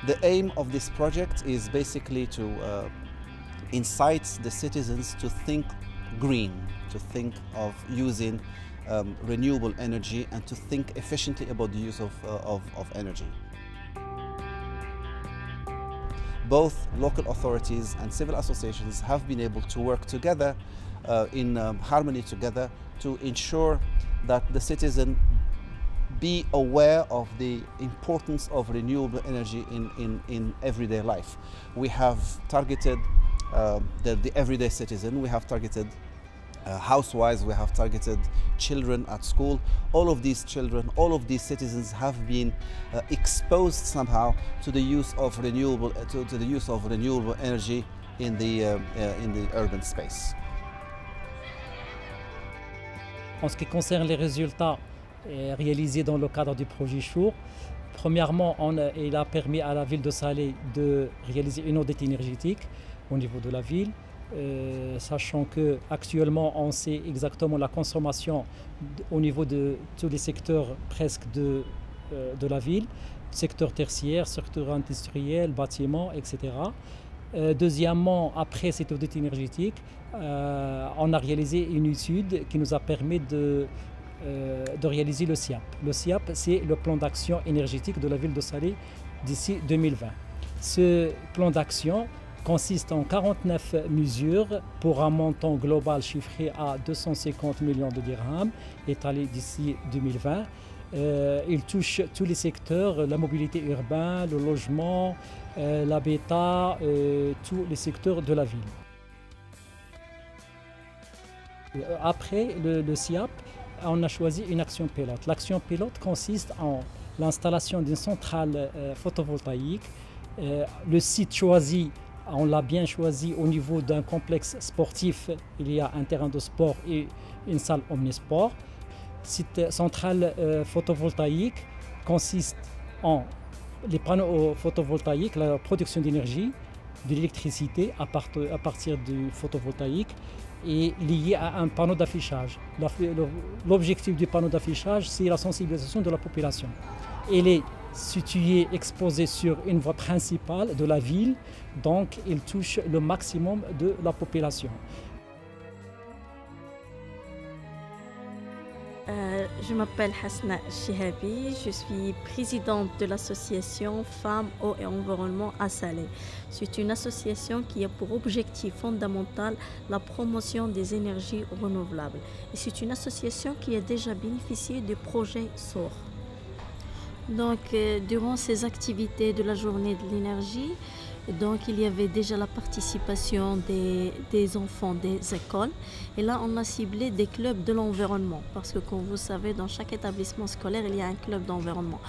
The aim of this project is basically to incite the citizens to think green, to think of using renewable energy and to think efficiently about the use of energy. Both local authorities and civil associations have been able to work together in harmony together to ensure that the citizen be aware of the importance of renewable energy in everyday life. We have targeted the everyday citizen, we have targeted housewives, we have targeted children at school. All of these children, all of these citizens have been exposed somehow to the use of renewable energy in the urban space. En ce qui concerne les résultats réalisés dans le cadre du projet Chour, premièrement, il a permis à la ville de Salé de réaliser une audit énergétique au niveau de la ville, sachant qu'actuellement on sait exactement la consommation au niveau de tous les secteurs presque de la ville, secteur tertiaire, secteur industriel, bâtiment, etc. Deuxièmement, après cette audit énergétique, on a réalisé une étude qui nous a permis de réaliser le SIAP. Le SIAP, c'est le plan d'action énergétique de la ville de Salé d'ici 2020. Ce plan d'action consiste en 49 mesures pour un montant global chiffré à 250 millions de dirhams, étalé d'ici 2020. Il touche tous les secteurs, la mobilité urbaine, le logement, l'habitat, tous les secteurs de la ville. Après le SIAP, on a choisi une action pilote. L'action pilote consiste en l'installation d'une centrale photovoltaïque. Le site choisi, on l'a bien choisi au niveau d'un complexe sportif. Il y a un terrain de sport et une salle omnisport. Cette centrale photovoltaïque consiste en les panneaux photovoltaïques, la production d'énergie, de l'électricité à partir du photovoltaïque est lié à un panneau d'affichage. L'objectif du panneau d'affichage, c'est la sensibilisation de la population. Il est situé, exposé sur une voie principale de la ville, donc il touche le maximum de la population. Je m'appelle Hasna Chihabi, je suis présidente de l'association Femmes, Eau et Environnement à Salé. C'est une association qui a pour objectif fondamental la promotion des énergies renouvelables. Et c'est une association qui a déjà bénéficié du projet SOR. Donc, durant ces activités de la journée de l'énergie, donc il y avait déjà la participation des enfants des écoles. Et là, on a ciblé des clubs de l'environnement. Parce que, comme vous savez, dans chaque établissement scolaire, il y a un club d'environnement.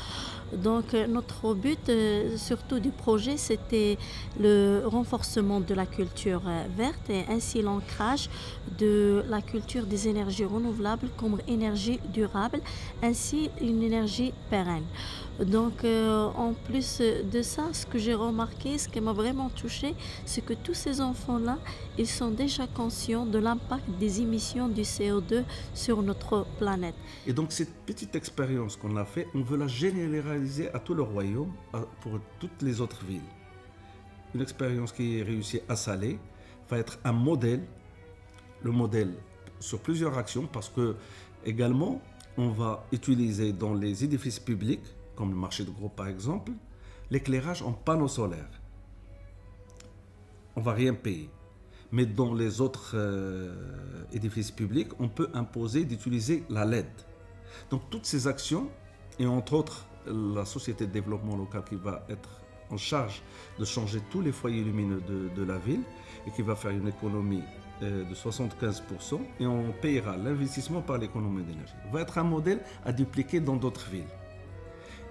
Donc, notre but, surtout du projet, c'était le renforcement de la culture verte et ainsi l'ancrage de la culture des énergies renouvelables comme énergie durable, ainsi une énergie pérenne. Donc, en plus de ça, ce que j'ai remarqué, ce qui m'a vraiment touchée, c'est que tous ces enfants-là, ils sont déjà conscients de l'impact des émissions du CO2 sur notre planète. Et donc, cette petite expérience qu'on a faite, on veut la généraliser à tout le royaume, pour toutes les autres villes. Une expérience qui est réussie à Salé va être un modèle, le modèle sur plusieurs actions, parce que également, on va utiliser dans les édifices publics, comme le marché de gros par exemple, l'éclairage en panneaux solaires. On ne va rien payer. Mais dans les autres édifices publics, on peut imposer d'utiliser la LED. Donc toutes ces actions, et entre autres la Société de développement local qui va être en charge de changer tous les foyers lumineux de la ville et qui va faire une économie de 75%, et on payera l'investissement par l'économie d'énergie. Va être un modèle à dupliquer dans d'autres villes.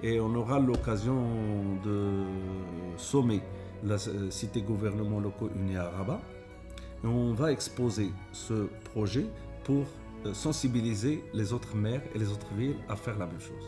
Et on aura l'occasion de sommer la cité gouvernements locaux unis à Rabat. Et on va exposer ce projet pour sensibiliser les autres maires et les autres villes à faire la même chose.